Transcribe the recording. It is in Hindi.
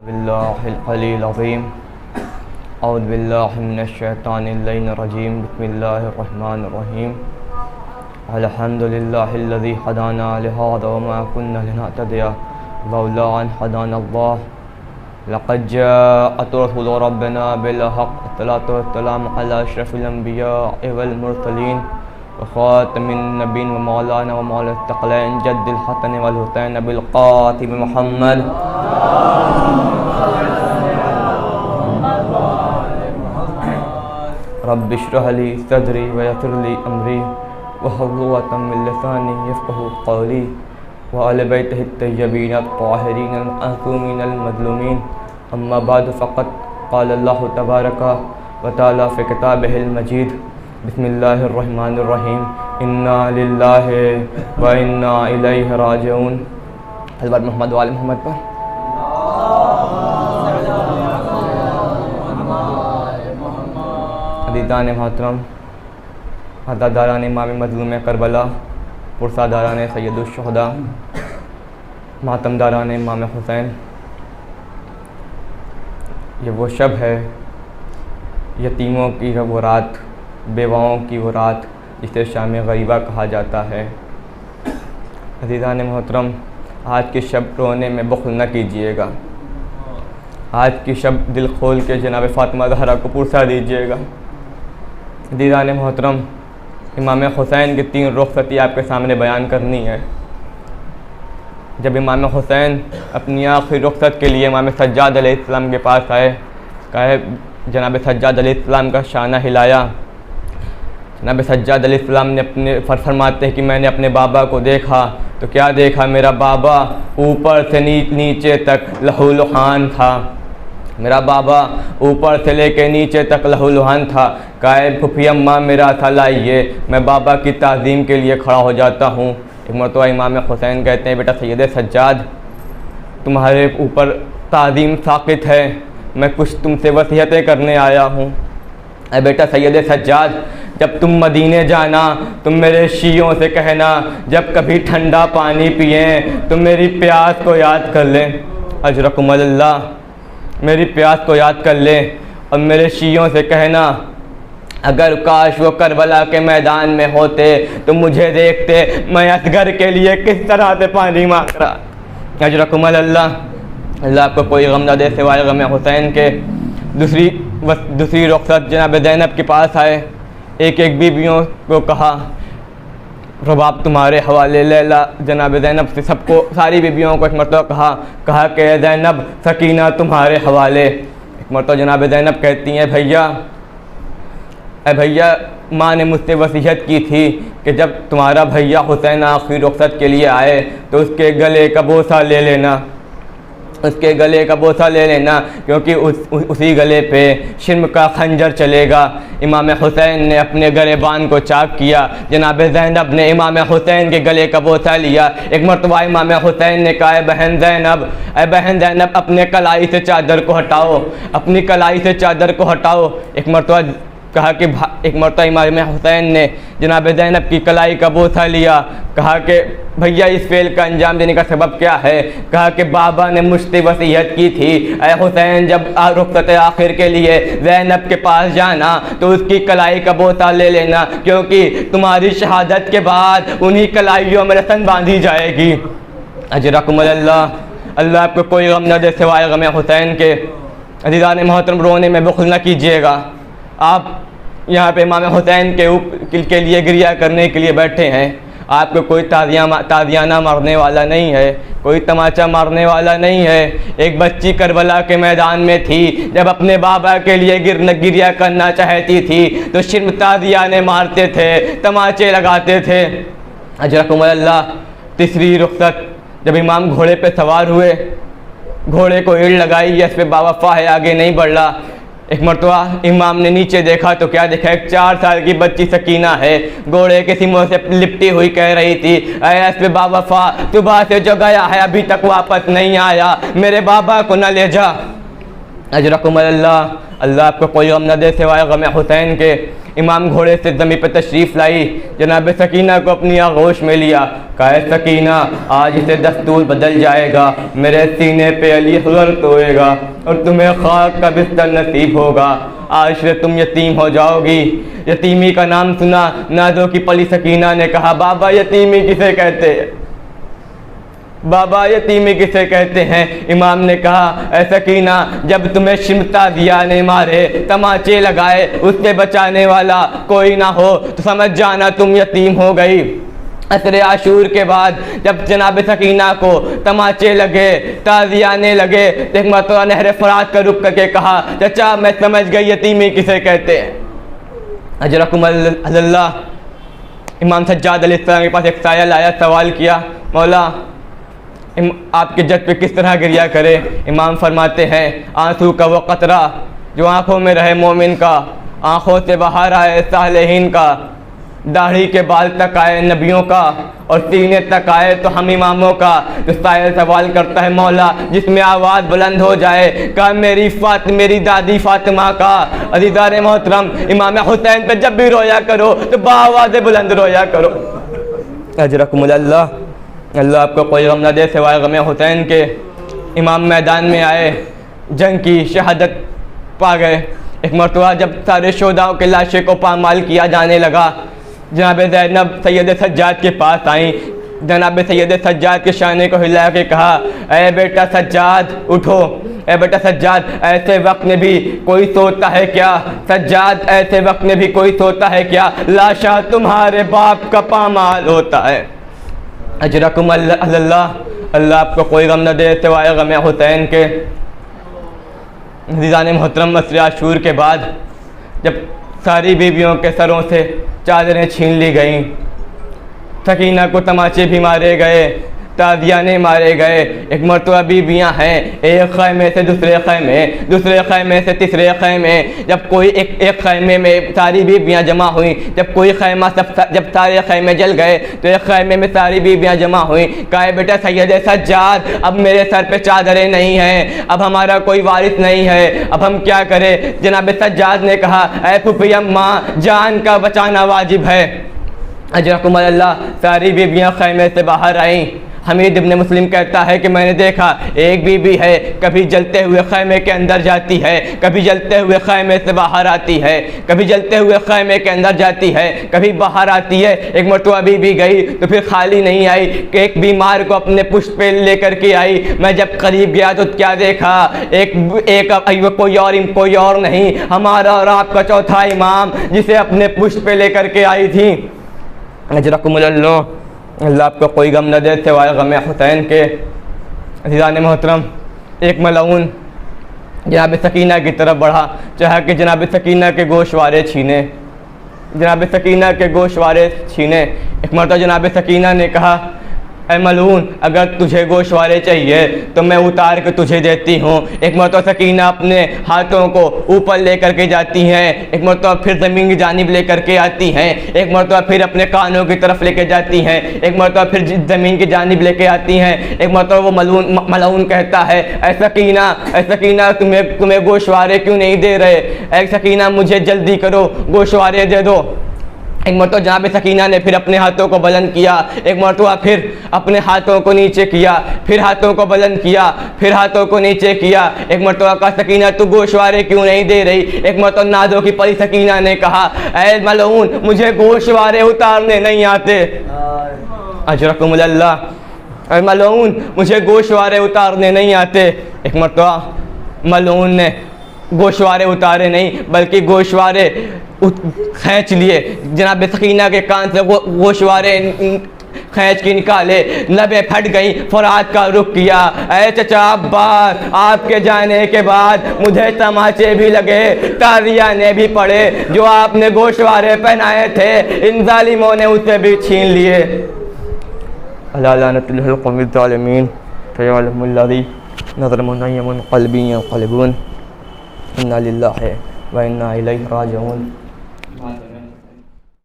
बिल्लाहिल अलील अज़ीम औज़ु बिल्लाहि मिनश शैतानिर रजीम बिस्मिल्लाहिर रहमानिर रहीम अल्हम्दुलिल्लाहिल्लज़ी हदाना लिहाज़ा व मा कुन्ना लिनहतदिया लौला अन हदानल्लाह लक़द जाअत रसूलु रब्बिना बिल हक़्क़ अस्सलातु वस्सलामु अला अशरफिल अंबिया'i वल मुरसलीन व ख़ातमिन नबिय्यीन व मौलाना व मौलाना तक़लैन जद्दिल हसन वल हुसैन अबिल क़ासिम मुहम्मद रब्बि इश्रह ली सदरी व यस्सिर ली अमरी वहल्लुल उक़दतम मिन लिसानी यफ़क़हू क़ौली व अहले बैतिही अत्तय्यबीन अत्ताहिरीन अल-मअसूमीन अल-मज़लूमीन अम्मा बअद फ़क़द क़ाल अल्लाहु तबारक व तआला फ़ी किताबिहिल मजीद बिस्मिल्लाहिर रहमानिर रहीम इन्ना लिल्लाहि व इन्ना इलैहि राजिऊन। हज़रत मोहम्मद व आले मोहम्मद पर अज़ीज़ान मोहतरम, अज़ादारान इमाम मज़लूम करबला, पुरसादारान सैयदुश्शुहदा, मातमदारान इमाम हुसैन, ये वो शब है, यतीमों की है वो रात, बेवाओं की वो रात जिसे शाम गरीबा कहा जाता है। अज़ीज़ान मोहतरम, आज की शब रोने में बुख़्ल न कीजिएगा। आज की शब दिल खोल के जनाब फ़ातिमा ज़हरा को पुरसा दीजिएगा। अज़ीज़ान मोहतरम, इमाम हुसैन की 3 रुख़सती आपके सामने बयान करनी है। जब इमाम हुसैन अपनी आखिरी रुख़सत के लिए इमाम सज्जाद अलैहिस्सलाम के पास आए, कहे जनाब सज्जाद अलैहिस्सलाम का शाना हिलाया। जनाब सज्जाद अलैहिस्सलाम ने अपने फरमाते हैं कि मैंने अपने बाबा को देखा तो क्या देखा, मेरा बाबा ऊपर से नीचे तक लहूलुहान था। मेरा बाबा ऊपर से लेके नीचे तक लहूलुहान था। कहे फूफी अम्मा मेरा था लाइए, मैं बाबा की ताज़ीम के लिए खड़ा हो जाता हूँ। एक मरतबा इमाम हुसैन कहते हैं, बेटा सैयद सज्जाद, तुम्हारे ऊपर ताज़ीम साक़ित है, मैं कुछ तुमसे वसीयतें करने आया हूँ। अरे बेटा सैयद सज्जाद, जब तुम मदीने जाना तुम मेरे शियों से कहना जब कभी ठंडा पानी पिए तो मेरी प्यास को याद कर लें। अजरकुमुल्लाह, मेरी प्यास को याद कर लें। और मेरे शियों से कहना अगर काश वो करबला के मैदान में होते तो मुझे देखते मैं असगर के लिए किस तरह से पानी मांग रहा। अजरकुमुल्लाह, अल्लाह आपको कोई गम न दे सिवाय गम हुसैन के। दूसरी रुख़सत जनाब ज़ैनब के पास आए, एक एक बीबियों को कहा रबाब तुम्हारे हवाले। लैला जनाब ज़ैनब से सबको सारी बीबियों को एक मरतबा कहा कि ज़ैनब सकीना तुम्हारे हवाले। एक मरतबा जनाब ज़ैनब कहती हैं, भैया माँ ने मुझसे वसीयत की थी कि जब तुम्हारा भैया हुसैन आखिरी रुख़सत के लिए आए तो उसके गले का बोसा ले लेना, उसके गले का बोसा ले लेना, क्योंकि उसी गले पे शिर्म का खंजर चलेगा। इमाम हुसैन ने अपने गरेबान को चाक किया, जनाब ज़ैनब ने इमाम हुसैन के गले का बोसा लिया। एक मरतबा इमाम हुसैन ने कहा, बहन ज़ैनब अपने कलाई से चादर को हटाओ, अपनी कलाई से चादर को हटाओ। एक मरतबा इमाम हुसैन ने जनाब ज़ैनब की कलाई का बोसा लिया। कहा कि भैया इस फेल का अंजाम देने का सबब क्या है? कहा कि बाबा ने मुझसे वसीयत की थी, ऐ हुसैन जब रुख़सत आखिर के लिए ज़ैनब के पास जाना तो उसकी कलाई का बोसा ले लेना, क्योंकि तुम्हारी शहादत के बाद उन्हीं कलाइयों में रस्म बांधी जाएगी। अजरकुमुल्लाह, अल्लाह आपको कोई गम न दे सिवाय गम हुसैन के। अज़ीज़ान मोहतरम, रोने में बुख़्ल न कीजिएगा। आप यहाँ पे इमाम हुसैन के लिए गिरिया करने के लिए बैठे हैं। आपको कोई ताज़ियाना मारने वाला नहीं है, कोई तमाचा मारने वाला नहीं है। एक बच्ची करबला के मैदान में थी, जब अपने बाबा के लिए गिरिया करना चाहती थी तो शिर्म ताज़ियाने मारते थे, तमाचे लगाते थे। अजरकुमुल्लाह, तीसरी रुख़सत जब इमाम घोड़े पे सवार हुए, घोड़े को ईड़ लगाई, इस पे बावफ़ा है, आगे नहीं बढ़ रहा। एक मरतबा इमाम ने नीचे देखा तो क्या देखा, एक 4 साल की बच्ची सकीना है, घोड़े के सींगों से लिपटी हुई कह रही थी, इस पे बावफ़ा सुबह से जो गया है अभी तक वापस नहीं आया, मेरे बाबा को न ले जा। अजरकुमुल्लाह, अल्लाह आपको कोई गम न दे सिवाय गम हुसैन के। इमाम घोड़े से ज़मीन पर तशरीफ़ लाई, जनाब सकीना को अपनी आगोश में लिया। कहा सकीना आज से दस्तूर बदल जाएगा, मेरे सीने पे अली असग़र सोएगा और तुम्हें खाक का बिस्तर नसीब होगा। आज से तुम यतीम हो जाओगी। यतीमी का नाम सुना, नाज़ों की पली सकीना ने कहा बाबा यतीमी किसे कहते हैं, बाबा यतीमी किसे कहते हैं। इमाम ने कहा ऐ सकीना जब तुम्हें शिमता दिया ने मारे, तमाचे लगाए, उससे बचाने वाला कोई ना हो तो समझ जाना तुम यतीम हो गई। असर आशूर के बाद जब जनाब सकीना को तमाचे लगे, ताज़ियाने लगे, तो एक मरतबा नहर फरात का रुख करके कहा चचा मैं समझ गई यतीमी किसे कहते हैं। अजरकुम अल्लाह। इमाम सज्जाद अलैहिस्सलाम के पास एक साया लाया, सवाल किया मौला आपके जद पे किस तरह गिरिया करे। इमाम फरमाते हैं आंसू का वो कतरा जो आँखों में रहे मोमिन का, आँखों से बाहर आए सालेहीन का, दाढ़ी के बाल तक आए नबियों का और सीने तक आए तो हम इमामों का। तो साहिल सवाल करता है मौला जिसमें आवाज़ बुलंद हो जाए, कहा मेरी दादी फातिमा का। अज़ीज़ान मोहतरम इमाम हुसैन पे जब भी रोया करो तो बाआवाज़ बुलंद रोया करो। अजरकुमुल्लाह, अल्लाह आपको कोई गम न दे सिवाय गम हुसैन के। इमाम मैदान में आए, जंग की शहादत पा गए। एक मरतबा जब सारे शोदाओं के लाशे को पामाल किया जाने लगा, जनाब ज़ैनब सैयद सज्जाद के पास आई। जनाब सैयद सज्जाद के शाने को हिला के कहा ऐ बेटा सज्जाद उठो, ऐ बेटा सज्जाद ऐसे वक्त में भी कोई सोता है क्या, सज्जाद ऐसे वक्त में भी कोई सोता है क्या, लाशा तुम्हारे बाप का पामाल होता है। अजरकुम अल्लाह, अल्लाह आपको कोई गम न दे सिवाय गम हुसैन के। अज़ीज़ान मोहतरम असर आशूर के बाद जब सारी बीवियों के सरों से चादरें छीन ली गईं, सकीना को तमाचे भी मारे गए, ताज़ियाने मारे गए। एक मरतबा बीबियाँ हैं एक खैमे से दूसरे खैमे, दूसरे खैमे से तीसरे खैमे, जब कोई एक खैमे में सारी बीबियाँ जमा हुई, जब कोई खैमा जब सारे खैमे जल गए तो एक खैमे में सारी बीबियाँ जमा हुई। कहा बेटा सैयद सज्जाद अब मेरे सर पे चादरें नहीं हैं, अब हमारा कोई वारिस नहीं है, अब हम क्या करें। जनाब सज्जाद ने कहा ऐ फूफी अम्मा जान का बचाना वाजिब है। अजरकुम अल्लाह, सारी बीबियाँ खैमे से बाहर आईं। हमीद इब्न मुस्लिम कहता है कि मैंने देखा एक बीबी है कभी जलते हुए खैमे के अंदर जाती है, कभी जलते हुए खैमे से बाहर आती है, कभी जलते हुए खैमे के अंदर जाती है, कभी बाहर आती है। एक मरतबा बीबी गई तो फिर खाली नहीं आई कि एक बीमार को अपने पुष्ट पे लेकर के आई। मैं जब करीब गया तो क्या देखा, एक कोई और नहीं, हमारा और आपका चौथा इमाम जिसे अपने पुष्ट पे लेकर के आई थी। अजरकुमुल्लाह, अल्लाह आपको कोई गम न दे सिवाय गम हुसैन के। अज़ीज़ान मोहतरम एक मलऊन जनाब सकीना की तरफ बढ़ा, चाहा कि जनाब सकीना के गोशवारे छीने, जनाब सकीना के गोशवारे छीने। एक मरतबा जनाब सकीना ने कहा ऐ मलून अगर तुझे गोशवारे चाहिए तो मैं उतार के तुझे देती हूँ। एक मरतबा सकीना अपने हाथों को ऊपर लेकर के जाती हैं, एक मरतबा फिर ज़मीन की जानिब लेकर के आती हैं, एक मरतबा फिर अपने कानों की तरफ लेके जाती हैं, एक मरतबा फिर ज़मीन की जानिब लेके आती हैं। एक मरतबा वो मलऊन कहता है ऐ सकीना तुम्हें गोशवारे क्यों नहीं दे रहे, ऐ सकीना मुझे जल्दी करो गोशवारे दे दो। एक मरतबा जनाब सकीना ने फिर अपने हाथों को बुलंद किया, एक मरतबा फिर अपने हाथों को नीचे किया, फिर हाथों को बुलंद किया, फिर हाथों को नीचे किया। एक मरतबा कहा सकीना तू गोशवारे क्यों नहीं दे रही। एक मरतबा नाज़ों की परी सकीना ने कहा ऐ मलऊन मुझे गोशवारे उतारने नहीं आते। अजरकुमुल्लाह, ऐ मलऊन मुझे गोशवारे उतारने नहीं आते। एक मरतबा मलऊन ने गोशवारे उतारे नहीं बल्कि गोशवारे खींच लिए, जनाब सकीना के कान से गोशवारे खींच के निकाले, लबें फट गई, फरात का रुख किया। ऐ चचा अब्बास आपके जाने के बाद मुझे तमाचे भी लगे, ताज़ियाने भी पड़े, जो आपने गोशवारे पहनाए थे इन जालिमों ने उसे भी छीन लिए। अल्लाह लानतुल कौमिल ज़ालिमीन फ़यअलमुल्लज़ी नज़र मुनय्यमुन क़ल्बी यंक़लिबून इन्ना लिल्लाहि व इन्ना इलैहि राजिऊन।